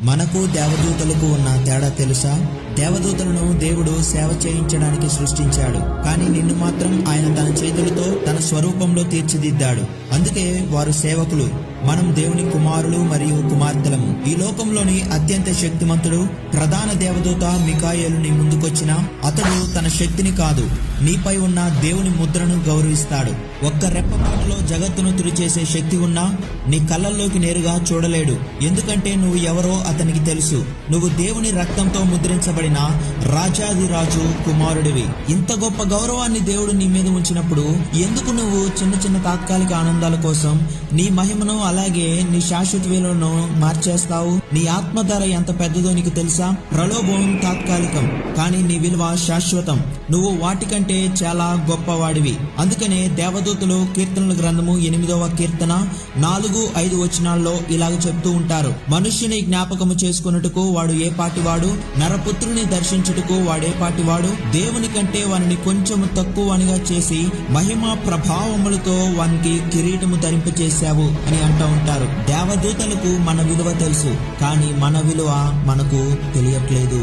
మనకు దేవదూతలకు ఉన్న తేడా తెలుసా? దేవదూతలను దేవుడు సేవ చేయించడానికి సృష్టించాడు, కానీ నిన్ను మాత్రం ఆయన తన చేతులతో తన స్వరూపంలో తీర్చిదిద్దాడు. అందుకే వారు సేవకులు. మనం దేవుని కుమారులు మరియు కుమార్తెలము. ఈ లోకంలోని అత్యంత శక్తిమంతుడు ప్రధాన దేవదూత మిఖాయేలు నీ ముందుకొచ్చినా అతడు తన శక్తిని కాదు, నీపై ఉన్న దేవుని ముద్రను గౌరవిస్తాడు. ఒక్క రెప్పపాటులో జగత్తును తుడిచేసే శక్తి ఉన్నా నీ కళ్ళల్లోకి నేరుగా చూడలేడు. ఎందుకంటే నువ్వు ఎవరో అతనికి తెలుసు. నువ్వు దేవుని రక్తంతో ముద్రించబడిన రాజాదిరాజు కుమారుడివి. ఇంత గొప్ప గౌరవాన్ని దేవుడు నీ మీద ఉంచినప్పుడు ఎందుకు నువ్వు చిన్న చిన్న తాత్కాలిక ఆనందాల కోసం నీ మహిమను అలాగే నీ శాశ్వత విలువను మార్చేస్తావు? నీ ఆత్మధర ఎంత పెద్దదో నీకు తెలుసా? ప్రలోభం తాత్కాలికం, కానీ నీ విలువ శాశ్వతం. నువ్వు వాటికంటే చాలా గొప్పవాడివి. అందుకనే దేవదూతలు కీర్తనల గ్రంథము 8వ కీర్తన 4-5 వచనాల్లో ఇలాగ చెప్తూ ఉంటారు. మనుష్యుని జ్ఞాపకము చేసుకున్నట్టుకు వాడు ఏ పాటివాడు, నరపుత్రుని దర్శించుటకు వాడే పాటివాడు. దేవుని కంటే వారిని కొంచెము తక్కువనిగా చేసి మహిమ ప్రభావములతో వానికి కిరీటము ధరింపచేశావు అని అంటూ ఉంటారు. దేవదూతలకు మన విలువ తెలుసు, కానీ మన విలువ మనకు తెలియట్లేదు.